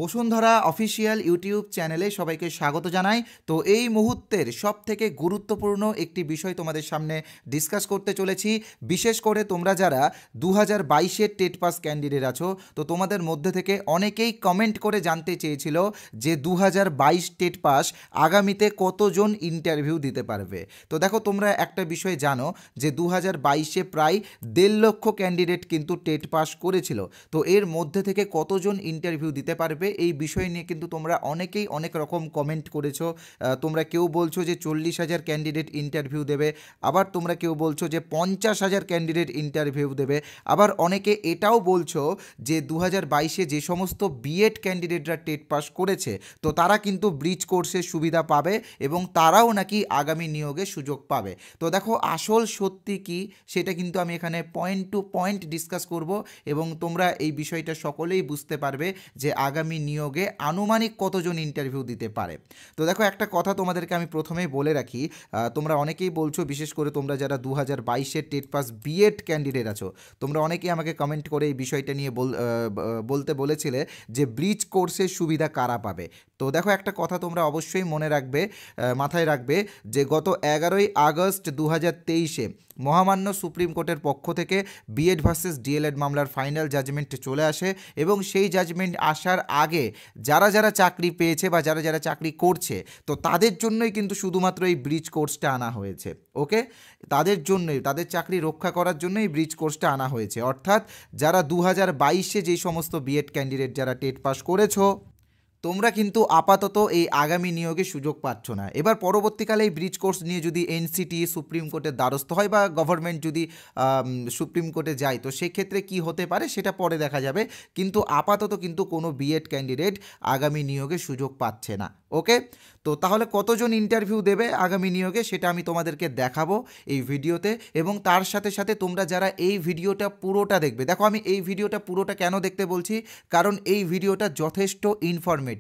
Bashundhara official YouTube চ্যানেলে সবাইকে স্বাগত জানাই। তো এই মুহূর্তের সবথেকে গুরুত্বপূর্ণ একটি বিষয় তোমাদের সামনে ডিসকাস করতে চলেছি। বিশেষ করে তোমরা যারা 2022-এর টেট পাস ক্যান্ডিডেট আছো, তো তোমাদের মধ্যে থেকে অনেকেই কমেন্ট করে জানতে চেয়েছিল যে 2022 টেট পাস আগামীতে কতজন ইন্টারভিউ দিতে পারবে। তো দেখো, তোমরা একটা বিষয় জানো যে 2022-এ প্রায় 1.5 লক্ষ ক্যান্ডিডেট কিন্তু টেট পাস করেছিল। তো এর মধ্যে থেকে কতজন ইন্টারভিউ দিতে পারবে এই বিষয় নিয়ে কিন্তু তোমরা অনেকেই অনেক রকম কমেন্ট করেছো। তোমরা কেউ বলছো যে 40,000 ক্যান্ডিডেট ইন্টারভিউ দেবে, আবার তোমরা কেউ বলছো যে 50,000 ক্যান্ডিডেট ইন্টারভিউ দেবে, আবার অনেকে এটাও বলছো যে 2022-এ যে সমস্ত বিএড ক্যান্ডিডেটরা টেট পাস করেছে তো তারা কিন্তু ব্রিজ কোর্সের সুবিধা পাবে এবং তারাও নাকি আগামী নিয়োগে সুযোগ পাবে। তো দেখো, আসল সত্যি কি সেটা কিন্তু আমি এখানে পয়েন্ট টু পয়েন্ট ডিসকাস করব এবং তোমরা এই বিষয়টা সকলেই বুঝতে পারবে যে আগামী নিয়োগে আনুমানিক কতজন ইন্টারভিউ দিতে পারে। তো দেখো, একটা কথা তোমাদেরকে আমি প্রথমেই বলে রাখি। তোমরা অনেকেই বলছো, বিশেষ করে তোমরা যারা 2022-এর টেট পাস বিএড ক্যান্ডিডেট আছো, তোমরা অনেকেই আমাকে কমেন্ট করে এই বিষয়টা নিয়ে বলতে বলেছিলে যে ব্রিজ কোর্সের সুবিধা কারা পাবে। তো দেখো, একটা কথা তোমরা অবশ্যই মনে রাখবে, মাথায় রাখবে যে গত 11ই আগস্ট 2023-এ মহামান্য সুপ্রিম কোর্টের পক্ষ থেকে বিএড ভার্সেস ডিএলএড মামলার ফাইনাল জাজমেন্ট চলে আসে এবং সেই জাজমেন্ট আসার আগে যারা যারা চাকরি পেয়েছে বা যারা যারা চাকরি করছে তো তাদের জন্যই কিন্তু শুধুমাত্র এই ব্রিজ কোর্সটা আনা হয়েছে। ওকে, তাদের জন্যই, তাদের চাকরি রক্ষা করার জন্যই ব্রিজ কোর্সটা আনা হয়েছে। অর্থাৎ যারা 2022-এ যেই সমস্ত বিএড ক্যান্ডিডেট যারা টেট পাস করেছো, তোমরা কিন্তু আপাতত এই আগামী নিয়োগে সুযোগ পাচ্ছ না। এবার পরবর্তীকালে এই ব্রিজ কোর্স নিয়ে যদি এনসিটি সুপ্রিম কোর্টের দ্বারস্থ হয় বা গভর্নমেন্ট যদি সুপ্রিম কোর্টে যায় তো সেক্ষেত্রে কি হতে পারে সেটা পরে দেখা যাবে, কিন্তু আপাতত কিন্তু কোনো বিএড ক্যান্ডিডেট আগামী নিয়োগে সুযোগ পাচ্ছে না। ওকে, তো তাহলে কতজন ইন্টারভিউ দেবে আগামী নিয়োগে সেটা আমি তোমাদেরকে দেখাবো এই ভিডিওতে, এবং তার সাথে সাথে তোমরা যারা এই ভিডিওটা পুরোটা দেখবে, দেখো আমি এই ভিডিওটা পুরোটা কেন দেখতে বলছি, কারণ এই ভিডিওটা যথেষ্ট ইনফরমেটিভ।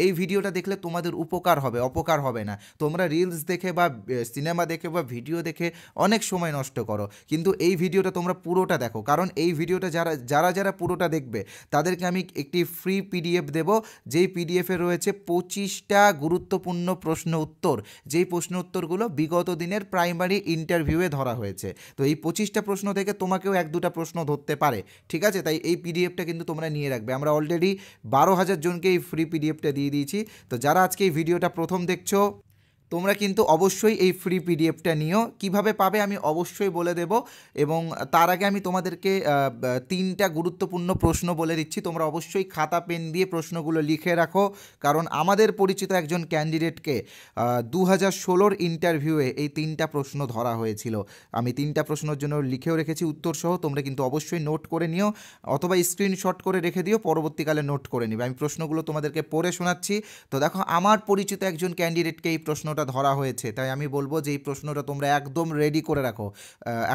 এই ভিডিওটা দেখলে তোমাদের উপকার হবে, অপকার হবে না। তোমরা রিলস দেখে বা সিনেমা দেখে বা ভিডিও দেখে অনেক সময় নষ্ট করো, কিন্তু এই ভিডিওটা তোমরা পুরোটা দেখো, কারণ এই ভিডিওটা যারা যারা যারা পুরোটা দেখবে তাদেরকে আমি একটি ফ্রি পিডিএফ দেব, যেই পিডিএফে রয়েছে 25টা গুরুত্বপূর্ণ প্রশ্ন উত্তর, যেই প্রশ্ন উত্তরগুলো বিগত দিনের প্রাইমারি ইন্টারভিউয়ে ধরা হয়েছে। তো এই 25টা প্রশ্ন থেকে তোমাকেও 1-2টা প্রশ্ন ধরতে পারে, ঠিক আছে? তাই এই পিডিএফটা কিন্তু তোমরা নিয়ে রাখবে। আমরা অলরেডি 12,000 জনকে এই ফ্রি পিডিএফটা দিয়ে দিয়েছি। তো যারা আজকে এই ভিডিওটা প্রথম দেখছো, তোমরা কিন্তু অবশ্যই এই ফ্রি পিডিএফটা নিও। কিভাবে পাবে আমি অবশ্যই বলে দেব, এবং তার আগে আমি তোমাদেরকে 3টা গুরুত্বপূর্ণ প্রশ্ন বলে দিচ্ছি। তোমরা অবশ্যই খাতা পেন দিয়ে প্রশ্নগুলো লিখে রাখো, কারণ আমাদের পরিচিত একজন ক্যান্ডিডেটকে 2016-র ইন্টারভিউয়ে এই 3টা প্রশ্ন ধরা হয়েছিল। আমি 3টা প্রশ্নের জন্য লিখেও রেখেছি উত্তরসহ, তোমরা কিন্তু অবশ্যই নোট করে নিও অথবা স্ক্রিনশট করে রেখে দিও, পরবর্তীকালে নোট করে নিবে। আমি প্রশ্নগুলো তোমাদেরকে পড়ে শোনাচ্ছি। তো দেখো, আমার পরিচিত একজন ক্যান্ডিডেটকে এই প্রশ্নটা ধরা হয়েছে, তাই আমি বলবো যে এই প্রশ্নটা তোমরা একদম রেডি করে রাখো।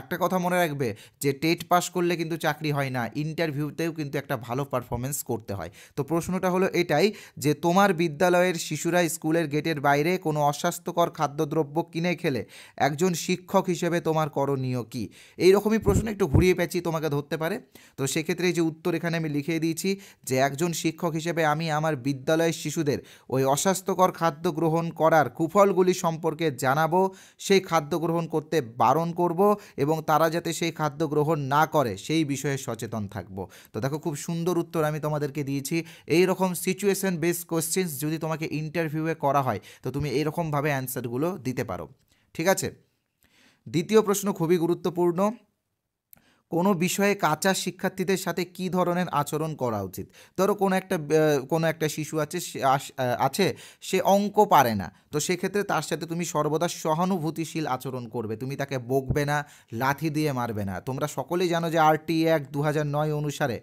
একটা কথা মনে রাখবে যে টেট পাস করলে কিন্তু চাকরি হয় না, ইন্টারভিউতেও কিন্তু একটা ভালো পারফরমেন্স করতে হয়। তো প্রশ্নটা হলো এটাই যে তোমার বিদ্যালয়ের শিশুরা স্কুলের গেটের বাইরে কোনো অস্বাস্থ্যকর খাদ্যদ্রব্য কিনে খেলে একজন শিক্ষক হিসেবে তোমার করণীয় কী? এইরকমই প্রশ্ন একটু ঘুরিয়ে পেঁচিয়ে তোমাকে ধরতে পারে। তো সেক্ষেত্রে এই যে উত্তর এখানে আমি লিখে দিয়েছি যে একজন শিক্ষক হিসেবে আমি আমার বিদ্যালয়ের শিশুদের ওই অস্বাস্থ্যকর খাদ্য গ্রহণ করার কুফলগুলি সম্পর্কে জানাবো, সেই খাদ্য গ্রহণ করতে বারণ করব এবং তারা যাতে সেই খাদ্য গ্রহণ না করে সেই বিষয়ে সচেতন থাকব। তো দেখো, খুব সুন্দর উত্তর আমি তোমাদেরকে দিয়েছি। এই রকম সিচুয়েশন বেসড কোশ্চেন্স যদি তোমাকে ইন্টারভিউয়ে করা হয় তো তুমি এইরকমভাবে অ্যান্সারগুলো দিতে পারো, ঠিক আছে? দ্বিতীয় প্রশ্ন খুবই গুরুত্বপূর্ণ। কোনো বিষয়ে কাঁচা শিক্ষার্থীদের সাথে কী ধরনের আচরণ করা উচিত? ধরো কোনো একটা শিশু আছে, আছে সে অঙ্ক পারে না, তো সেক্ষেত্রে তার সাথে তুমি সর্বদা সহানুভূতিশীল আচরণ করবে, তুমি তাকে বকবে না, লাথি দিয়ে মারবে না। তোমরা সকলেই জানো যে আরটি অ্যাক্ট 2009 অনুসারে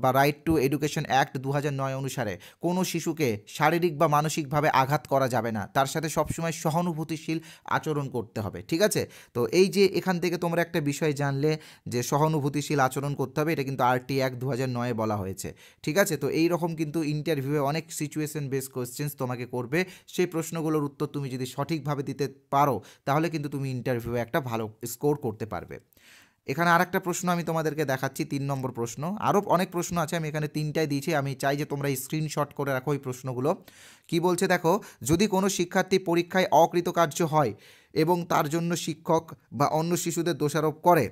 বা রাইট টু এডুকেশন অ্যাক্ট 2009 অনুসারে কোনো শিশুকে শারীরিক বা মানসিকভাবে আঘাত করা যাবে না, তার সাথে সবসময় সহানুভূতিশীল আচরণ করতে হবে, ঠিক আছে? তো এই যে এখান থেকে তোমরা একটা বিষয় জানলে যে সহানুভূতিশীল আচরণ করতে হবে, এটা কিন্তু আরটি অ্যাক্ট 2009-এ বলা হয়েছে, ঠিক আছে? তো এই রকম কিন্তু ইন্টারভিউয়ে অনেক সিচুয়েশন বেস কোয়েশ্চেন্স তোমাকে করবে, সেই প্রশ্নগুলোর উত্তর তুমি যদি সঠিকভাবে দিতে পারো তাহলে কিন্তু তুমি ইন্টারভিউয়ে একটা ভালো স্কোর করতে পারবে। এখানে আরেকটা প্রশ্ন আমি তোমাদেরকে দেখাচ্ছি, 3 নম্বর প্রশ্ন। আরও অনেক প্রশ্ন আছে, আমি এখানে 3টাই দিয়েছি, আমি চাই যে তোমরা স্ক্রিনশট করে রাখো এই প্রশ্নগুলো। কি বলছে দেখো, যদি কোনো শিক্ষার্থী পরীক্ষায় অকৃতকার্য হয় এবং তার জন্য শিক্ষক বা অন্য শিশুদের দোষারোপ করে,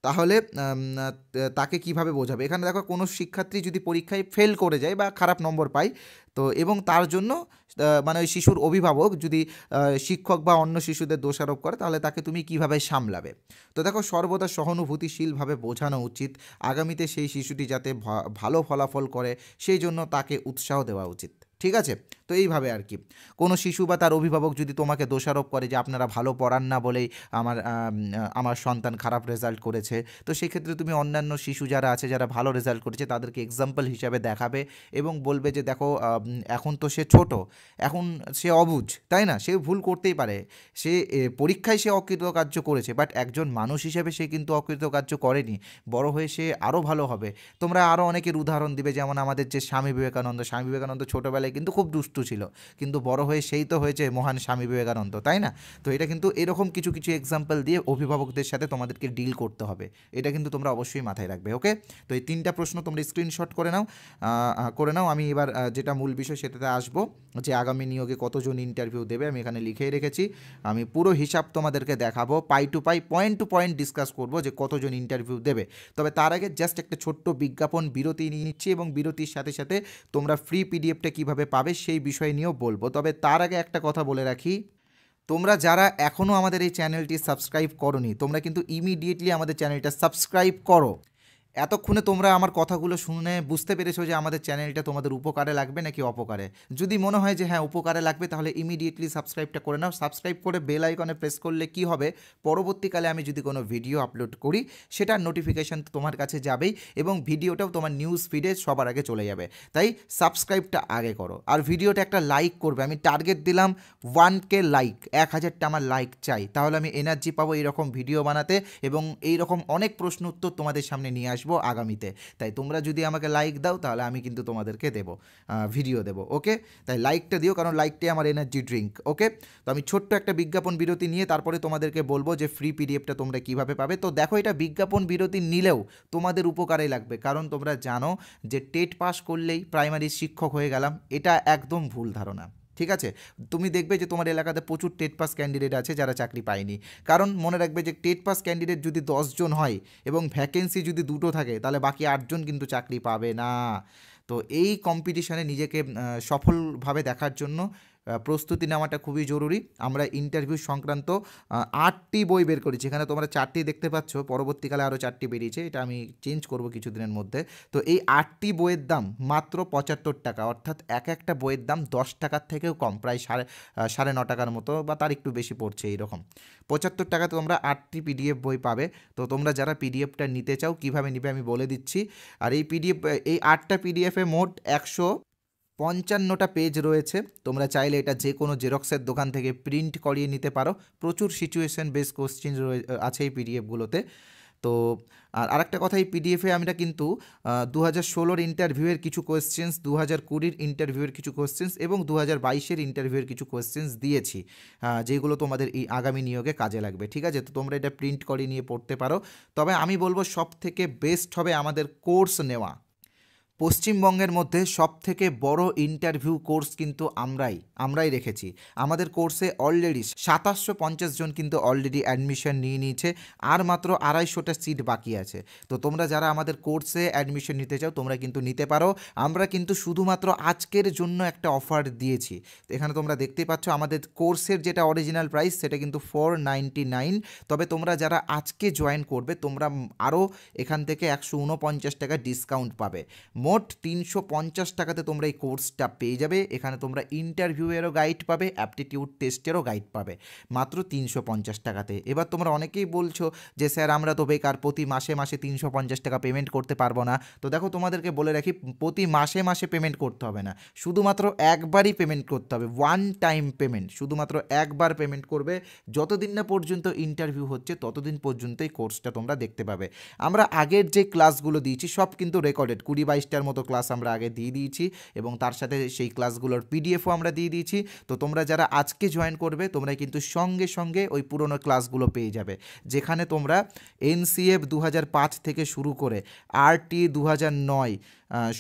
তাহলে তাকে কিভাবে বোঝাবে। এখানে দেখো, কোনো শিক্ষার্থী যদি পরীক্ষায় ফেল করে যায় বা খারাপ নম্বর পায়, তো এবং তার জন্য মানে ওই শিশুর অভিভাবক যদি শিক্ষক বা অন্য শিশুদের দোষারোপ করে, তাহলে তাকে তুমি কিভাবে সামলাবে। তো দেখো, সর্বদা সহানুভূতিশীলভাবে বোঝানো উচিত, আগামীতে সেই শিশুটি যাতে ভালো ফলাফল করে সেই জন্য তাকে উৎসাহ দেওয়া উচিত। ঠিক আছে, তো এইভাবে আর কি। কোনো শিশু বা তার অভিভাবক যদি তোমাকে দোষারোপ করে যে আপনারা ভালো পড়ান না বলেই আমার সন্তান খারাপ রেজাল্ট করেছে, তো সেক্ষেত্রে তুমি অন্যান্য শিশু যারা আছে, যারা ভালো রেজাল্ট করেছে, তাদেরকে এক্সাম্পল হিসাবে দেখাবে এবং বলবে যে দেখো, এখন তো সে ছোট, এখন সে অবুঝ, তাই না, সে ভুল করতেই পারে, সে পরীক্ষায় সে অকৃতকার্য করেছে, বাট একজন মানুষ হিসেবে সে কিন্তু অকৃতকার্য করেনি, বড় হয়ে সে আরও ভালো হবে। তোমরা আরও অনেকের উদাহরণ দিবে, যেমন আমাদের যে স্বামী বিবেকানন্দ ছোটোবেলায় কিন্তু খুব দুষ্টু ছিল, কিন্তু বড় হয়ে সেই তো হয়েছে মহান স্বামী বিবেকানন্দ, তাই না। তো এটা কিন্তু এরকম কিছু কিছু এক্সাম্পল দিয়ে অভিভাবকদের সাথে তোমাদেরকে ডিল করতে হবে, এটা কিন্তু তোমরা অবশ্যই মাথায় রাখবে। ওকে, তো এই 3টা প্রশ্ন তোমরা স্ক্রিনশট করে নাও। আমি এবার যেটা মূল বিষয় সেটাতে আসবো, যে আগামী নিয়োগে কতজন ইন্টারভিউ দেবে আমি এখানে লিখেই রেখেছি। আমি পুরো হিসাব তোমাদেরকে দেখাবো, পাই টু পাই, পয়েন্ট টু পয়েন্ট ডিসকাস করবো যে কতজন ইন্টারভিউ দেবে। তবে তার আগে জাস্ট একটা ছোট্ট বিজ্ঞাপন বিরতি নিয়ে নিচ্ছি, এবং বিরতির সাথে সাথে তোমরা ফ্রি পিডিএফটা কীভাবে পাবে সেই বিষয় নিয়েও বলবো। তবে তার আগে একটা কথা বলে রাখি, তোমরা যারা এখনও আমাদের এই চ্যানেলটি সাবস্ক্রাইব করোনি, তোমরা কিন্তু ইমিডিয়েটলি আমাদের চ্যানেলটা সাবস্ক্রাইব করো। এতক্ষণে তোমরা আমার কথাগুলো শুনে বুঝতে পেরেছো যে আমাদের চ্যানেলটা তোমাদের উপকারে লাগবে নাকি অপকারে। যদি মনে হয় যে হ্যাঁ উপকারে লাগবে, তাহলে ইমিডিয়েটলি সাবস্ক্রাইবটা করে নাও। সাবস্ক্রাইব করে বেল আইকনে প্রেস করলে কি হবে, পরবর্তীকালে আমি যদি কোনো ভিডিও আপলোড করি সেটার নোটিফিকেশান তোমার কাছে যাবেই, এবং ভিডিওটাও তোমার নিউজ ফিডে সবার আগে চলে যাবে। তাই সাবস্ক্রাইবটা আগে করো, আর ভিডিওটা একটা লাইক করবে। আমি টার্গেট দিলাম 1K লাইক, 1000টা আমার লাইক চাই, তাহলে আমি এনার্জি পাবো এইরকম ভিডিও বানাতে এবং এইরকম অনেক প্রশ্ন উত্তর তোমাদের সামনে নিয়ে আসবো আগামীতে। তাই তোমরা যদি আমাকে লাইক দাও, তাহলে আমি কিন্তু তোমাদেরকে ভিডিও দেবো। ওকে, তাই লাইকটা দিও, কারণ লাইকটাই আমার এনার্জি ড্রিঙ্ক। ওকে, তো আমি ছোট্ট একটা বিজ্ঞাপন বিরতি নিয়ে তারপরে তোমাদেরকে বলবো যে ফ্রি পিডিএফটা তোমরা কিভাবে পাবে। তো দেখো, এটা বিজ্ঞাপন বিরতি নিলেও তোমাদের উপকারে লাগবে, কারণ তোমরা জানো যে টেট পাস করলেই প্রাইমারির শিক্ষক হয়ে গেলাম, এটা একদম ভুল ধারণা। ঠিক আছে, তুমি দেখবে যে তোমার এলাকাতে প্রচুর টেট পাস ক্যান্ডিডেট আছে যারা চাকরি পায়নি, কারণ মনে রাখবে যে টেট পাস ক্যান্ডিডেট যদি 10 জন হয় এবং ভ্যাকেন্সি যদি 2টো থাকে, তাহলে বাকি 8 জন কিন্তু চাকরি পাবে না। তো এই কম্পিটিশনে নিজেকে সফলভাবে দেখার জন্য প্রস্তুতি নেওয়াটা খুবই জরুরি। আমরা ইন্টারভিউ সংক্রান্ত 8টি বই বের করেছি, এখানে তোমরা 4টি দেখতে পাচ্ছ, পরবর্তীকালে আরও 4টি বেরিয়েছে, এটা আমি চেঞ্জ করব কিছুদিনের মধ্যে। তো এই 8টি বইয়ের দাম মাত্র 75 টাকা, অর্থাৎ একটা বইয়ের দাম 10 টাকার থেকেও কম, প্রায় 9.5 টাকার মতো বা তার একটু বেশি পড়ছে এইরকম। 75 টাকাতে তোমরা 8টি পিডিএফ বই পাবে। তো তোমরা যারা পিডিএফটা নিতে চাও, কীভাবে নিবে আমি বলে দিচ্ছি। আর এই 8টা পিডিএফে মোট 155টা পেজ রয়েছে। তোমরা চাইলে এটা যে কোনো জেরক্সের দোকান থেকে প্রিন্ট করিয়ে নিতে পারো। প্রচুর সিচুয়েশন বেস কোশ্চেন আছে এই পিডিএফগুলোতে। তো আর আরেকটা কথা, এই পিডিএফে আমরা কিন্তু 2016-র ইন্টারভিউয়ের কিছু কোয়েশ্চেন্স, 2020-র ইন্টারভিউয়ের কিছু কোয়েশ্চেন্স এবং 2022-এর ইন্টারভিউয়ের কিছু কোয়েশ্চেন্স দিয়েছি, যেগুলো তোমাদের এই আগামী নিয়োগে কাজে লাগবে। ঠিক আছে, তো তোমরা এটা প্রিন্ট করে নিয়ে পড়তে পারো। তবে আমি বলবো সব থেকে বেস্ট হবে আমাদের কোর্স নেওয়া। পশ্চিমবঙ্গের মধ্যে সবথেকে বড় ইন্টারভিউ কোর্স কিন্তু আমরাই রেখেছি। আমাদের কোর্সে অলরেডি 2750 জন কিন্তু অলরেডি অ্যাডমিশন নিয়ে নিয়েছে, আর মাত্র 250টা সিট বাকি আছে। তো তোমরা যারা আমাদের কোর্সে অ্যাডমিশন নিতে চাও, তোমরা কিন্তু নিতে পারো। আমরা কিন্তু শুধুমাত্র আজকের জন্য একটা অফার দিয়েছি। এখানে তোমরা দেখতে পাচ্ছ আমাদের কোর্সের যেটা অরিজিনাল প্রাইস, সেটা কিন্তু 499। তবে তোমরা যারা আজকে জয়েন করবে, তোমরা আরও এখান থেকে 149 টাকা ডিসকাউন্ট পাবে। মোট 350 টাকাতে তোমরা এই কোর্সটা পেয়ে যাবে। এখানে তোমরা ইন্টারভিউয়েরও গাইড পাবে, অ্যাপটিটিউড টেস্টেরও গাইড পাবে, মাত্র 350 টাকাতে। এবার তোমরা অনেকেই বলছো যে স্যার আমরা তো বেকার, প্রতি মাসে মাসে 350 টাকা পেমেন্ট করতে পারবো না। তো দেখো, তোমাদেরকে বলে রাখি, প্রতি মাসে মাসে পেমেন্ট করতে হবে না, শুধুমাত্র একবারই পেমেন্ট করতে হবে, ওয়ান টাইম পেমেন্ট, শুধুমাত্র একবার পেমেন্ট করবে। যতদিন না পর্যন্ত ইন্টারভিউ হচ্ছে ততদিন পর্যন্ত এই কোর্সটা তোমরা দেখতে পাবে। আমরা আগের যে ক্লাসগুলো দিয়েছি সব কিন্তু রেকর্ডেড, 20-22টার 50টার মতো ক্লাস আমরা আগে দিয়ে দিয়েছি এবং তার সাথে সেই ক্লাসগুলোর পিডিএফও আমরা দিয়ে দিয়েছি। তো তোমরা যারা আজকে জয়েন করবে তোমরা কিন্তু সঙ্গে সঙ্গে ওই পুরনো ক্লাসগুলো পেয়ে যাবে, যেখানে তোমরা এনসিএফ 2005 থেকে শুরু করে আরটি 2009,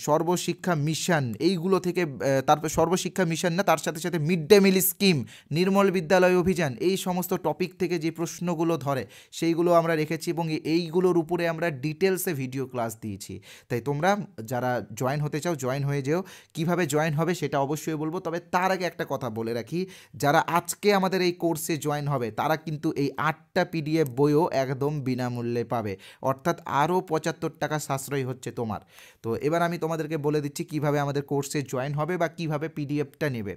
সর্বশিক্ষা মিশন এইগুলো থেকে, তারপর সর্বশিক্ষা মিশন না, তার সাথে সাথে মিড ডে মিল স্কিম, নির্মল বিদ্যালয় অভিযান, এই সমস্ত টপিক থেকে যে প্রশ্নগুলো ধরে সেইগুলো আমরা রেখেছি এবং এইগুলোর উপরে আমরা ডিটেলসে ভিডিও ক্লাস দিয়েছি। তাই তোমরা যারা জয়েন হতে চাও জয়েন হয়ে যেও। কিভাবে জয়েন হবে সেটা অবশ্যই বলবো, তবে তার আগে একটা কথা বলে রাখি, যারা আজকে আমাদের এই কোর্সে জয়েন হবে তারা কিন্তু এই 8টা পিডিএফ বইও একদম বিনামূল্যে পাবে, অর্থাৎ আরও 75 টাকা সাশ্রয় হচ্ছে তোমার। তো এবার আমি তোমাদেরকে বলে দিচ্ছি কিভাবে আমাদের কোর্সে জয়েন হবে বা কিভাবে পিডিএফটা নেবে।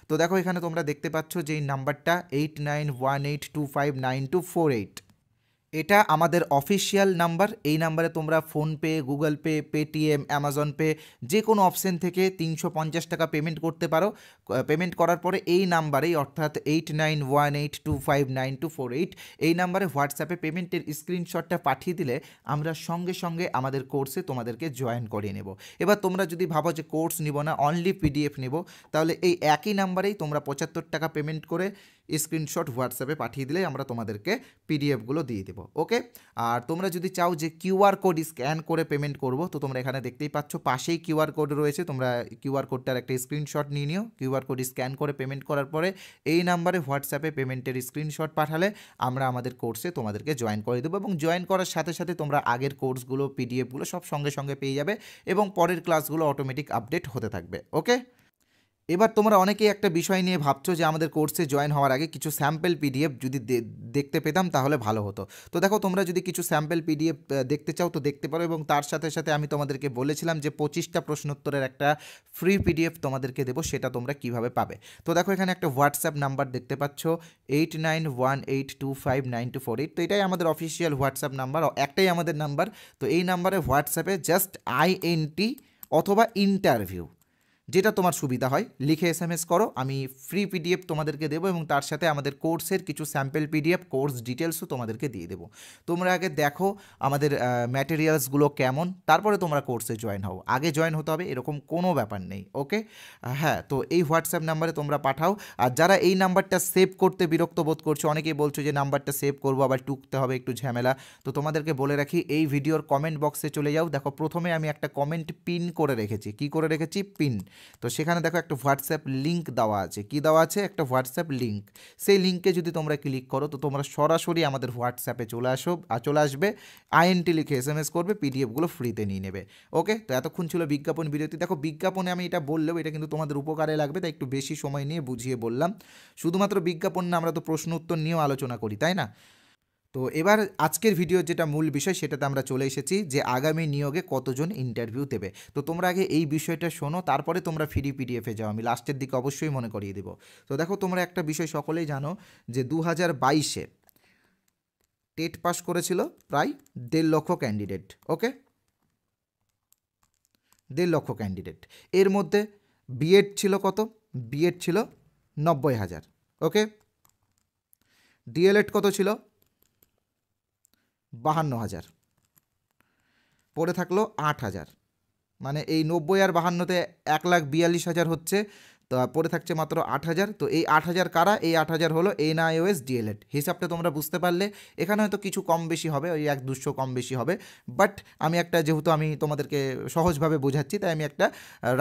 তো দেখো এখানে তোমরা দেখতে পাচ্ছ যে এই নাম্বারটা 8918259248, এটা আমাদের অফিসিয়াল নাম্বার। এই নাম্বারে তোমরা PhonePe, Google pay, Paytm, Amazon pay যে কোনো অপশন থেকে 350 টাকা পেমেন্ট করতে পারো। পেমেন্ট করার পরে এই নাম্বারেই, অর্থাৎ 8918259248, এই নাম্বারে হোয়াটসঅ্যাপে পেমেন্টের স্ক্রিনশটটা পাঠিয়ে দিলে আমরা সঙ্গে সঙ্গে আমাদের কোর্সে তোমাদেরকে জয়েন করিয়ে নেব। এবার তোমরা যদি ভাবো যে কোর্স নিব না, অনলি পিডিএফ নেব, তাহলে এই একই নাম্বারেই তোমরা 75 টাকা পেমেন্ট করে স্ক্রিনশট হোয়াটসঅ্যাপে পাঠিয়ে দিলে আমরা তোমাদেরকে পিডিএফগুলো দিয়ে দেবো। ওকে, আর তোমরা যদি চাও যে কিউআর কোড স্ক্যান করে পেমেন্ট করব, তো তোমরা এখানে দেখতেই পাচ্ছ পাশেই কিউআর কোড রয়েছে, তোমরা কিউআর কোডটার একটা স্ক্রিনশট নিয়ে নিও। কিউআর কোড স্ক্যান করে পেমেন্ট করার পরে এই নাম্বারে হোয়াটসঅ্যাপে পেমেন্টের স্ক্রিনশট পাঠালে আমরা আমাদের কোর্সে তোমাদেরকে জয়েন করে দেবো এবং জয়েন করার সাথে সাথে তোমরা আগের কোর্সগুলো, পিডিএফগুলো সব সঙ্গে সঙ্গে পেয়ে যাবে এবং পরের ক্লাসগুলো অটোমেটিক আপডেট হতে থাকবে। ওকে, এবার তোমরা অনেকেই একটা বিষয় নিয়ে ভাবছো যে আমাদের কোর্সে জয়েন হওয়ার আগে কিছু স্যাম্পল পিডিএফ যদি দেখতে পেতাম তাহলে ভালো হতো। তো দেখো তোমরা যদি কিছু স্যাম্পল পিডিএফ দেখতে চাও তো দেখতে পারো, এবং তার সাথে সাথে আমি তোমাদেরকে বলেছিলাম যে 25টা প্রশ্নোত্তরের একটা ফ্রি পিডিএফ তোমাদেরকে দেবো, সেটা তোমরা কিভাবে পাবে। তো দেখো এখানে একটা হোয়াটসঅ্যাপ নাম্বার দেখতে পাচ্ছ 8918259248, তো এটাই আমাদের অফিসিয়াল হোয়াটসঅ্যাপ নাম্বার, একটাই আমাদের নাম্বার। তো এই নাম্বারে হোয়াটসঅ্যাপে জাস্ট INT অথবা ইন্টারভিউ, যেটা তোমার সুবিধা হয়, লিখে SMS করো, আমি ফ্রি পিডিএফ তোমাদেরকে দেবো এবং তার সাথে আমাদের কোর্সের কিছু স্যাম্পল পিডিএফ, কোর্স ডিটেলসও তোমাদেরকে দিয়ে দেবো। তোমরা আগে দেখো আমাদের ম্যাটেরিয়ালসগুলো কেমন, তারপরে তোমরা কোর্সে জয়েন হও। আগে জয়েন হতে হবে এরকম কোনো ব্যাপার নেই। ওকে, হ্যাঁ, তো এই হোয়াটসঅ্যাপ নাম্বারে তোমরা পাঠাও। আর যারা এই নাম্বারটা সেভ করতে বিরক্ত বোধ করছো, অনেকেই বলছো যে নাম্বারটা সেভ করবো আবার টুকতে হবে, একটু ঝামেলা, তো তোমাদেরকে বলে রাখি এই ভিডিওর কমেন্ট বক্সে চলে যাও। দেখো প্রথমে আমি একটা কমেন্ট পিন করে রেখেছি। কি করে রেখেছি? পিন। তো সেখানে দেখো একটা হোয়াটসঅ্যাপ লিঙ্ক দেওয়া আছে। কি দেওয়া আছে? একটা হোয়াটসঅ্যাপ লিঙ্ক। সেই লিঙ্কে যদি তোমরা ক্লিক করো তো তোমরা সরাসরি আমাদের হোয়াটসঅ্যাপে চলে আসবে, INT লিখে SMS করবে, পিডিএফগুলো ফ্রিতে নিয়ে নেবে। ওকে, তো এতক্ষণ ছিল বিজ্ঞাপন বিরতি। দেখো বিজ্ঞাপনে আমি এটা বললেও এটা কিন্তু তোমাদের উপকারে লাগবে, তাই একটু বেশি সময় নিয়ে বুঝিয়ে বললাম। শুধুমাত্র বিজ্ঞাপন না, আমরা তো প্রশ্ন উত্তর নিয়েও আলোচনা করি, তাই না? তো এবার আজকের ভিডিওর যেটা মূল বিষয় সেটাতে আমরা চলে এসেছি যে আগামী নিয়োগে কতজন ইন্টারভিউ দেবে। তো তোমরা আগে এই বিষয়টা শোনো, তারপরে তোমরা ফ্রি পিডিএফে যাও, আমি লাস্টের দিকে অবশ্যই মনে করিয়ে দেবো। তো দেখো তোমরা একটা বিষয় সকলেই জানো যে 2022-এ টেট পাস করেছিল প্রায় 1.5 লক্ষ ক্যান্ডিডেট। ওকে, 1.5 লক্ষ ক্যান্ডিডেট। এর মধ্যে বিএড ছিল কত? বিএড ছিল 90,000। ওকে, ডিএলএড কত ছিল? 52,000। পড়ে থাকলো 8,000, মানে এই 90 আর 52-তে 1,42,000 হচ্ছে, তো পড়ে থাকছে মাত্র 8,000। তো এই 8,000 কারা? এই 8,000 হলো NIOS ডিএলএড। হিসাবটা তোমরা বুঝতে পারলে। এখানে হয়তো কিছু কম বেশি হবে, ওই 1-200 কম বেশি হবে, বাট আমি একটা, যেহেতু আমি তোমাদেরকে সহজভাবে বোঝাচ্ছি তাই আমি একটা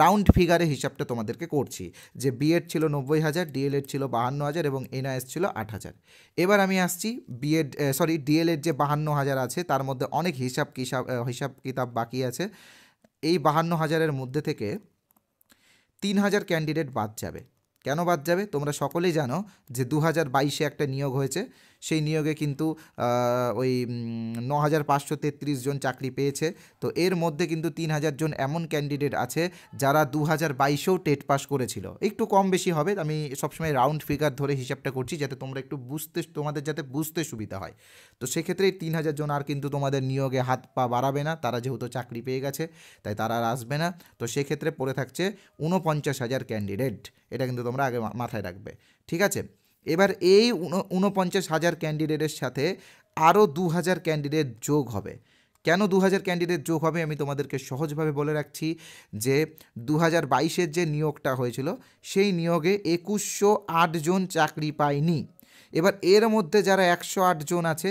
রাউন্ড ফিগারে হিসাবটা তোমাদেরকে করছি যে বিএড ছিল 90,000, ডিএলএড ছিল 52,000 এবং NIOS ছিল 8,000। এবার আমি আসছি ডিএলএড যে 52,000 আছে তার মধ্যে অনেক হিসাব কিতাব বাকি আছে। এই 52,000-এর মধ্যে থেকে 3,000 ক্যান্ডিডেট বাদ যাবে। কেন বাদ যাবে? তোমরা সকলেই জানো যে 2022-এ একটা নিয়োগ হয়েছে, সেই নিয়োগে কিন্তু ওই 9,533 জন চাকরি পেয়েছে। তো এর মধ্যে কিন্তু 3,000 জন এমন ক্যান্ডিডেট আছে যারা 2022-এও টেট পাস করেছিল। একটু কম বেশি হবে, আমি সবসময় রাউন্ড ফিগার ধরে হিসাবটা করছি যাতে তোমরা একটু তোমাদের যাতে বুঝতে সুবিধা হয়। তো সেক্ষেত্রে এই 3,000 জন আর কিন্তু তোমাদের নিয়োগে হাত পা বাড়াবে না, তারা যেহেতু চাকরি পেয়ে গেছে তাই তারা আর আসবে না। তো সেক্ষেত্রে পড়ে থাকছে 49,000 ক্যান্ডিডেট। এটা কিন্তু তোমরা আগে মাথায় রাখবে, ঠিক আছে? এবার এই 49,000 ক্যান্ডিডেটের সাথে আরও 2,000 ক্যান্ডিডেট যোগ হবে। কেন 2000 ক্যান্ডিডেট যোগ হবে আমি তোমাদেরকে সহজভাবে বলে রাখছি যে 2022-এর যে নিয়োগটা হয়েছিল সেই নিয়োগে 2108 জন চাকরি পায়নি। এবার এর মধ্যে যারা 108 জন আছে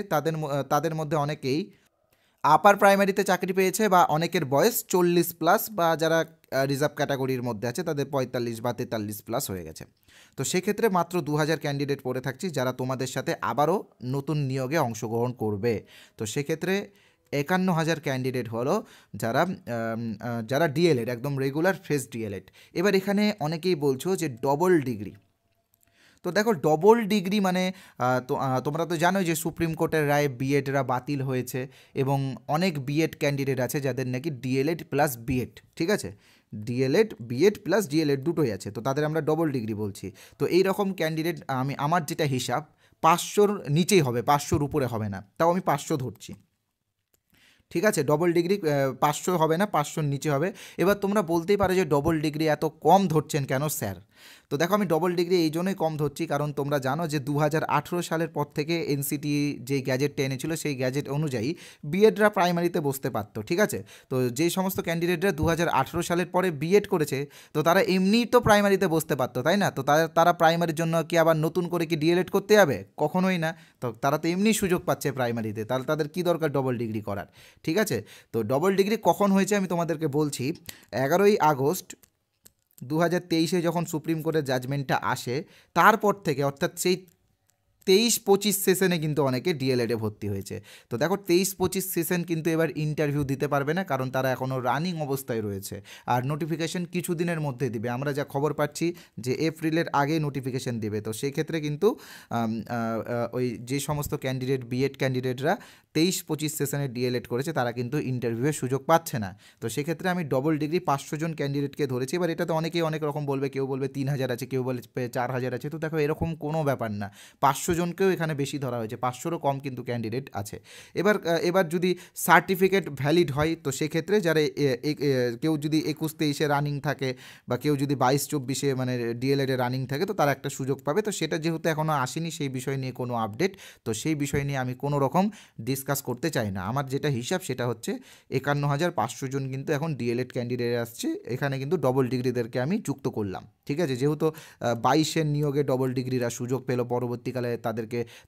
তাদের মধ্যে অনেকেই আপার প্রাইমারিতে চাকরি পেয়েছে বা অনেকের বয়স 40+ বা যারা রিজার্ভ ক্যাটাগরির মধ্যে আছে তাদের 45 বা 43+ হয়ে গেছে। তো সেক্ষেত্রে মাত্র 2000 ক্যান্ডিডেট পড়ে থাকছি যারা তোমাদের সাথে আবারও নতুন নিয়োগে অংশগ্রহণ করবে। তো সেক্ষেত্রে 51,000 ক্যান্ডিডেট হলো যারা ডিএলএড, একদম রেগুলার ফ্রেশ ডিএলএড। এবার এখানে অনেকেই বলছো যে ডবল ডিগ্রি। তো দেখো ডবল ডিগ্রি মানে তোমরা তো জানোই যে সুপ্রিম কোর্টের রায়ে বিএডরা বাতিল হয়েছে এবং অনেক বিএড ক্যান্ডিডেট আছে যাদের নাকি ডিএলএড প্লাস বিএড, ঠিক আছে, ডিএলএড বিএড প্লাস ডিএলএড দুটোই আছে, তো তাদের আমরা ডবল ডিগ্রি বলছি। তো এই রকম ক্যান্ডিডেট আমার যেটা হিসাব 500-র নিচেই হবে, 500-র উপরে হবে না, তাও আমি 500 ধরছি, ঠিক আছে। ডবল ডিগ্রি 500 হবে না, 500-র নিচে হবে। এবার তোমরা বলতেই পারো যে ডবল ডিগ্রি এত কম ধরছেন কেন স্যার? তো দেখো আমি ডবল ডিগ্রি এই জন্যই কম ধরছি কারণ তোমরা জানো যে 2018 সালের পর থেকে এনসিটি যে গ্যাজেটটা এনেছিল সেই গ্যাজেট অনুযায়ী বিএডরা প্রাইমারিতে বসতে পারতো, ঠিক আছে। তো যে সমস্ত ক্যান্ডিডেটরা 2018 সালের পরে বিএড করেছে তো তারা এমনিই তো প্রাইমারিতে বসতে পারতো, তাই না? তো তারা প্রাইমারির জন্য কি আবার নতুন করে কি ডিএলএড করতে যাবে? কখনোই না। তো তারা তো এমনিই সুযোগ পাচ্ছে প্রাইমারিতে, তাহলে তাদের কী দরকার ডবল ডিগ্রি করার, ঠিক আছে। তো ডবল ডিগ্রি কখন হয়েছে আমি তোমাদেরকে বলছি। 11ই আগস্ট 2023-এ যখন সুপ্রিম কোর্টের জাজমেন্টটা আসে তারপর থেকে, অর্থাৎ সেই 23-25 সেশনে কিন্তু অনেকে ডিএলএডে ভর্তি হয়েছে। তো দেখো 23-25 সেশন কিন্তু এবার ইন্টারভিউ দিতে পারবে না কারণ তারা এখনও রানিং অবস্থায় রয়েছে, আর নোটিফিকেশন কিছুদিনের মধ্যে দিবে। আমরা যা খবর পাচ্ছি যে এপ্রিলের আগে নোটিফিকেশন দেবে। তো সেক্ষেত্রে কিন্তু ওই যে সমস্ত ক্যান্ডিডেট বিএড ক্যান্ডিডেটরা 23-25 সেশনে ডিএলএড করেছে তারা কিন্তু ইন্টারভিউয়ের সুযোগ পাচ্ছে না। তো সেক্ষেত্রে আমি ডবল ডিগ্রি 500 জন ক্যান্ডিডেটকে ধরেছি। এবার এটা তো অনেকেই অনেক রকম বলবে, কেউ বলবে 3000 আছে, কেউ বলবে 4000 আছে। তো দেখো এরকম কোনো ব্যাপার না, 500 জনকেও এখানে বেশি ধরা হয়েছে, 500-রও কম কিন্তু ক্যান্ডিডেট আছে। এবার যদি সার্টিফিকেট ভ্যালিড হয় তো সেক্ষেত্রে যারা কেউ যদি 21-23-এ রানিং থাকে বা কেউ যদি 22-24-এ মানে ডিএলএডে রানিং থাকে তো তারা একটা সুযোগ পাবে। তো সেটা যেহেতু এখনও আসেনি সেই বিষয় নিয়ে কোনো আপডেট, তো সেই বিষয় নিয়ে আমি কোনো রকম ডিসকাস করতে চাই না। আমার যেটা হিসাব সেটা হচ্ছে 51,500 জন কিন্তু এখন ডিএলএড ক্যান্ডিডেট আসছে, এখানে কিন্তু ডবল ডিগ্রিদেরকে আমি যুক্ত করলাম, ঠিক আছে। যেহেতু 22-এর নিয়োগে ডবল ডিগ্রিরা সুযোগ পেল, পরবর্তীকালে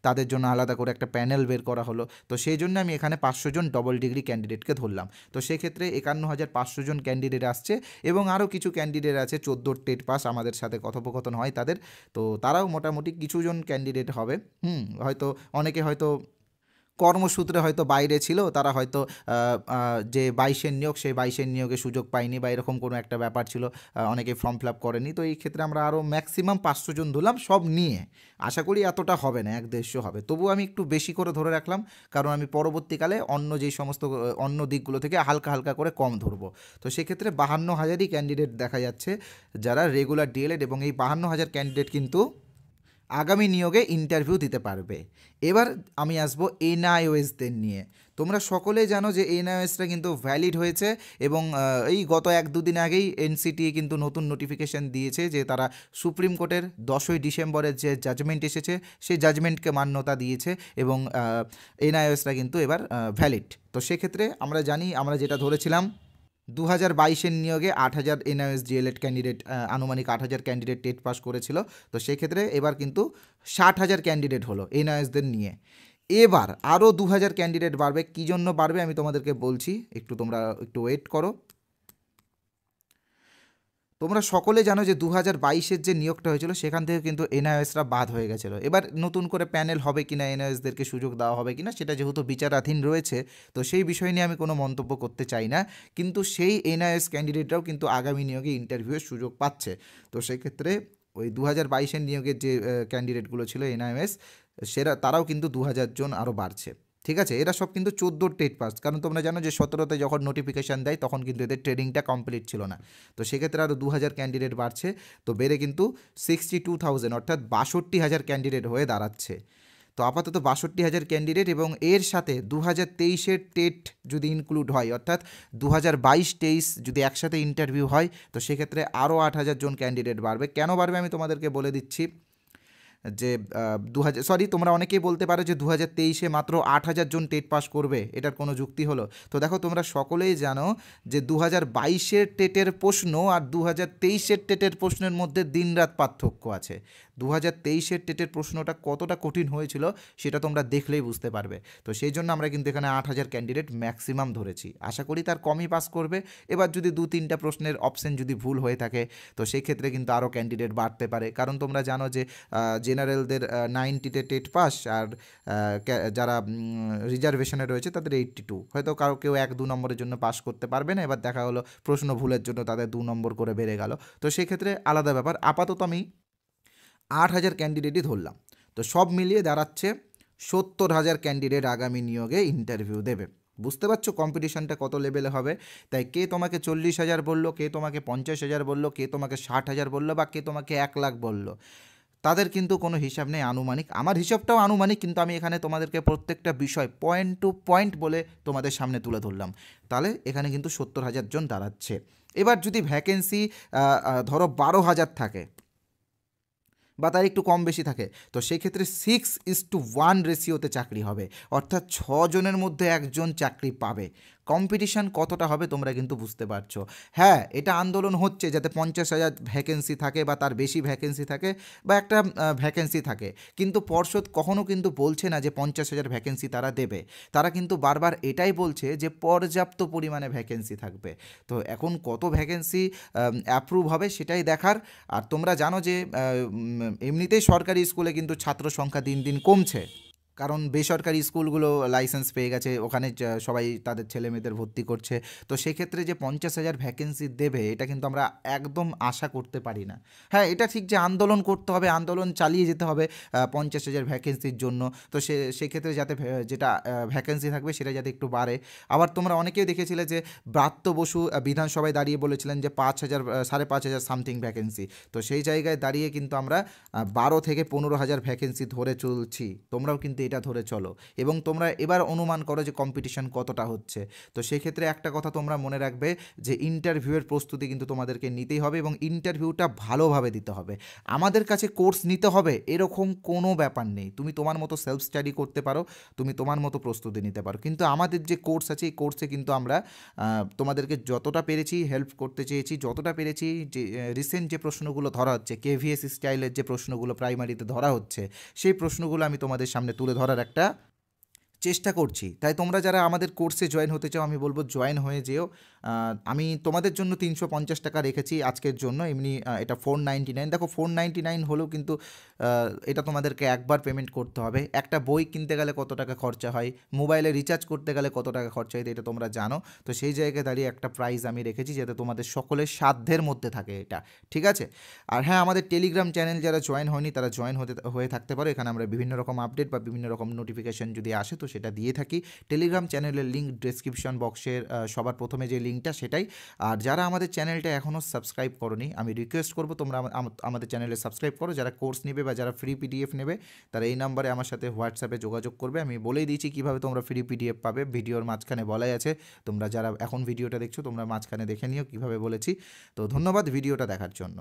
তাদের জন্য আলাদা করে একটা প্যানেল বের করা হলো, তো সেই জন্য আমি এখানে 500 জন ডবল ডিগ্রি ক্যান্ডিডেটকে ধরলাম। তো সেক্ষেত্রে 51,500 জন ক্যান্ডিডেট আসছে এবং আরও কিছু ক্যান্ডিডেট আছে 14 টেট পাস, আমাদের সাথে কথোপকথন হয় তাদের, তো তারাও মোটামুটি কিছুজন ক্যান্ডিডেট হবে। হয়তো অনেকে হয়তো কর্মসূত্রে হয়তো বাইরে ছিল, তারা হয়তো যে 22-এর নিয়োগ সেই 22-এর নিয়োগে সুযোগ পায়নি বা এরকম কোনো একটা ব্যাপার ছিল, অনেকে ফর্ম ফিল আপ করেনি। তো এই ক্ষেত্রে আমরা আরও ম্যাক্সিমাম 500 জন ধরলাম সব নিয়ে। আশা করি এতটা হবে না, 150 হবে, তবুও আমি একটু বেশি করে ধরে রাখলাম কারণ আমি পরবর্তীকালে অন্য যেই সমস্ত অন্য দিকগুলো থেকে হালকা হালকা করে কম ধরবো। তো সেক্ষেত্রে 52,000ই ক্যান্ডিডেট দেখা যাচ্ছে যারা রেগুলার ডিএলএড, এবং এই 52,000 ক্যান্ডিডেট কিন্তু আগামী নিয়োগে ইন্টারভিউ দিতে পারবে। এবার আমি আসবো এনআইওএসদের নিয়ে। তোমরা সকলেই জানো যে এনআইওএসটা কিন্তু ভ্যালিড হয়েছে এবং এই গত 1-2 দিন আগেই এনসিটিএ কিন্তু নতুন নোটিফিকেশান দিয়েছে যে তারা সুপ্রিম কোর্টের 10ই ডিসেম্বরের যে জাজমেন্ট এসেছে সেই জাজমেন্টকে মান্যতা দিয়েছে এবং এনআইওএসটা কিন্তু এবার ভ্যালিড। তো সেক্ষেত্রে আমরা জানি, আমরা যেটা ধরেছিলাম 2022-এর নিয়োগে 8,000 এনআইওএস ডিএলএড ক্যান্ডিডেট, আনুমানিক 8,000 ক্যান্ডিডেট টেট পাস করেছিল। তো সেক্ষেত্রে এবার কিন্তু 60,000 ক্যান্ডিডেট হলো এনআইওএসদের নিয়ে। এবার আরও 2,000 ক্যান্ডিডেট বাড়বে। কী জন্য বাড়বে আমি তোমাদেরকে বলছি, তোমরা একটু ওয়েট করো। তোমরা সকলে জানো যে 2022-এর যে নিয়োগটা হয়েছিল সেখান থেকে কিন্তু এনআইওএসরা বাদ হয়ে গেছিলো। এবার নতুন করে প্যানেল হবে কিনা, এনআইওএসদেরকে সুযোগ দেওয়া হবে কিনা সেটা যেহেতু বিচারাধীন রয়েছে, তো সেই বিষয় নিয়ে আমি কোনো মন্তব্য করতে চাই না। কিন্তু সেই এনআইওএস ক্যান্ডিডেটরাও কিন্তু আগামী নিয়োগে ইন্টারভিউয়ের সুযোগ পাচ্ছে। তো সেক্ষেত্রে ওই 2022-এর নিয়োগের যে ক্যান্ডিডেটগুলো ছিল এনআইওএস, তারাও কিন্তু 2,000 জন আরও বাড়ছে, ঠিক আছে। এরা সব কিন্তু 14 টেট পাস, কারণ তোমরা জানো যে 17তে যখন নোটিফিকেশান দেয় তখন কিন্তু এদের ট্রেনিংটা কমপ্লিট ছিল না। তো সেক্ষেত্রে আরও 2,000 ক্যান্ডিডেট বাড়ছে, তো বেড়ে কিন্তু 62,000 অর্থাৎ 62,000 ক্যান্ডিডেট হয়ে দাঁড়াচ্ছে। তো আপাতত 62,000 ক্যান্ডিডেট, এবং এর সাথে 2023-এর টেট যদি ইনক্লুড হয় অর্থাৎ 2022-23 যদি একসাথে ইন্টারভিউ হয় তো সেক্ষেত্রে আরও 8,000 জন ক্যান্ডিডেট বাড়বে। কেন বাড়বে আমি তোমাদেরকে বলে দিচ্ছি। যে 2000 তোমরা অনেকেই বলতে পারো যে 2023-এ মাত্র 8,000 জন টেট পাস করবে, এটার কোনো যুক্তি হলো? তো দেখো তোমরা সকলেই জানো যে 2022-এর টেটের প্রশ্ন আর 2023-এর টেটের প্রশ্নের মধ্যে দিনরাত পার্থক্য আছে। 2023-এর টেটের প্রশ্নটা কতটা কঠিন হয়েছিল সেটা তোমরা দেখলেই বুঝতে পারবে। তো সেই জন্য আমরা কিন্তু এখানে 8,000 ক্যান্ডিডেট ম্যাক্সিমাম ধরেছি, আশা করি তার কমই পাস করবে। এবার যদি 2-3টা প্রশ্নের অপশন যদি ভুল হয়ে থাকে তো সেই ক্ষেত্রে কিন্তু আরও ক্যান্ডিডেট বাড়তে পারে, কারণ তোমরা জানো যে জেনারেলদের 90-তে টেট পাস আর যারা রিজার্ভেশনে রয়েছে তাদের 82, হয়তো কেউ 1-2 নম্বরের জন্য পাস করতে পারবে না, এবার দেখা হলো প্রশ্ন ভুলের জন্য তাদের 2 নম্বর করে বেড়ে গেল, তো সেই ক্ষেত্রে আলাদা ব্যাপার। আপাতত আমি 8,000 ক্যান্ডিডেটই ধরলাম, তো সব মিলিয়ে দাঁড়াচ্ছে 70,000 ক্যান্ডিডেট আগামী নিয়োগে ইন্টারভিউ দেবে। বুঝতে পারছো কম্পিটিশনটা কত লেভেলে হবে? তাই কে তোমাকে 40,000 বললো, কে তোমাকে 50,000 বললো, কে তোমাকে 60,000 বললো, বা কে তোমাকে 1 লাখ বললো, তাদের কিন্তু কোনো হিসাব নেই, আনুমানিক। আমার হিসাবটাও আনুমানিক, কিন্তু আমি এখানে তোমাদেরকে প্রত্যেকটা বিষয় পয়েন্ট টু পয়েন্ট বলে তোমাদের সামনে তুলে ধরলাম। তাহলে এখানে কিন্তু 70,000 জন দাঁড়াচ্ছে। এবার যদি ভ্যাকেন্সি ধরো 12,000 থাকে বা তার একটু কম বেশি থাকে, তো সেই ক্ষেত্রে 6:1 রেশিওতে চাকরি হবে, অর্থাৎ 6 জনের মধ্যে 1 জন চাকরি পাবে। কম্পিটিশান কতটা হবে তোমরা কিন্তু বুঝতে পারছো। হ্যাঁ, এটা আন্দোলন হচ্ছে যাতে 50,000 ভ্যাকেন্সি থাকে বা তার বেশি ভ্যাকেন্সি থাকে বা একটা ভ্যাকেন্সি থাকে, কিন্তু পর্ষদ কখনও কিন্তু বলছে না যে 50,000 ভ্যাকেন্সি তারা দেবে। তারা কিন্তু বারবার এটাই বলছে যে পর্যাপ্ত পরিমাণে ভ্যাকেন্সি থাকবে। তো এখন কত ভ্যাকেন্সি অ্যাপ্রুভ হবে সেটাই দেখার। আর তোমরা জানো যে এমনিতেই সরকারি স্কুলে কিন্তু ছাত্র সংখ্যা দিন দিন কমছে, কারণ বেসরকারি স্কুলগুলো লাইসেন্স পেয়ে গেছে, ওখানে সবাই তাদের ছেলে মেয়েদের ভর্তি করছে। তো সেক্ষেত্রে যে 50,000 ভ্যাকেন্সি দেবে এটা কিন্তু আমরা একদম আশা করতে পারি না। হ্যাঁ, এটা ঠিক যে আন্দোলন করতে হবে, আন্দোলন চালিয়ে যেতে হবে 50,000 ভ্যাকেন্সির জন্য। তো সেক্ষেত্রে যাতে যেটা ভ্যাকেন্সি থাকবে সেটা যাতে একটু বাড়ে। আবার তোমরা অনেকেই দেখেছিলে যে ব্রাত্য বসু বিধানসভায় দাঁড়িয়ে বলেছিলেন যে 5,000 5,500 সামথিং ভ্যাকেন্সি। তো সেই জায়গায় দাঁড়িয়ে কিন্তু আমরা 12 থেকে 15,000 ভ্যাকেন্সি ধরে চলছি, তোমরাও কিন্তু এটা ধরে চলো এবং তোমরা এবার অনুমান করো যে কম্পিটিশন কতটা হচ্ছে। তো সেক্ষেত্রে একটা কথা তোমরা মনে রাখবে যে ইন্টারভিউয়ের প্রস্তুতি কিন্তু তোমাদেরকে নিতেই হবে এবং ইন্টারভিউটা ভালোভাবে দিতে হবে। আমাদের কাছে কোর্স নিতে হবে এরকম কোনো ব্যাপার নেই, তুমি তোমার মতো সেলফ স্টাডি করতে পারো, তুমি তোমার মতো প্রস্তুতি নিতে পারো, কিন্তু আমাদের যে কোর্স আছে এই কোর্সে কিন্তু আমরা তোমাদেরকে যতটা পেরেছি হেল্প করতে চেয়েছি, যতটা পেরেছি যে রিসেন্ট যে প্রশ্নগুলো ধরা হচ্ছে কেভিএস স্টাইলের যে প্রশ্নগুলো প্রাইমারিতে ধরা হচ্ছে সেই প্রশ্নগুলো আমি তোমাদের সামনে তুলে ধরার একটা চেষ্টা করছি। তাই তোমরা যারা আমাদের কোর্সে জয়েন হতে চাও আমি বলবো জয়েন হয়ে যেও। আমি তোমাদের জন্য 350 টাকা রেখেছি আজকের জন্য, এমনি এটা 499। দেখো 499 হলেও কিন্তু এটা তোমাদেরকে একবার পেমেন্ট করতে হবে। একটা বই কিনতে গেলে কত টাকা খরচা হয়, মোবাইলে রিচার্জ করতে গেলে কত টাকা খরচা হয়, এটা তোমরা জানো। তো সেই জায়গায় দাঁড়িয়ে একটা প্রাইস আমি রেখেছি যাতে তোমাদের সকলের সাধ্যের মধ্যে থাকে এটা, ঠিক আছে? আর হ্যাঁ, আমাদের টেলিগ্রাম চ্যানেল যারা জয়েন হয়নি তারা জয়েন হয়ে থাকতে পারো, এখানে আমরা বিভিন্ন রকম আপডেট বা বিভিন্ন রকম নোটিফিকেশন যদি আসে তো সেটা দিয়ে থাকি। টেলিগ্রাম চ্যানেলের লিঙ্ক ডেসক্রিপশন বক্সের সবার প্রথমে যে লিঙ্কটা সেটাই। আর যারা আমাদের চ্যানেলটা এখনও সাবস্ক্রাইব করোনি আমি রিকোয়েস্ট করবো তোমরা আমাদের চ্যানেলে সাবস্ক্রাইব করো। যারা কোর্স নেবে বা যারা ফ্রি পিডিএফ নেবে তারা এই নাম্বারে আমার সাথে হোয়াটসঅ্যাপে যোগাযোগ করবে। আমি বলেই দিয়েছি কীভাবে তোমরা ফ্রি পিডিএফ পাবে, ভিডিওর মাঝখানে বলাই আছে। তোমরা যারা এখন ভিডিওটা দেখছো তোমরা মাঝখানে দেখে নিও কীভাবে বলেছি। তো ধন্যবাদ ভিডিওটা দেখার জন্য।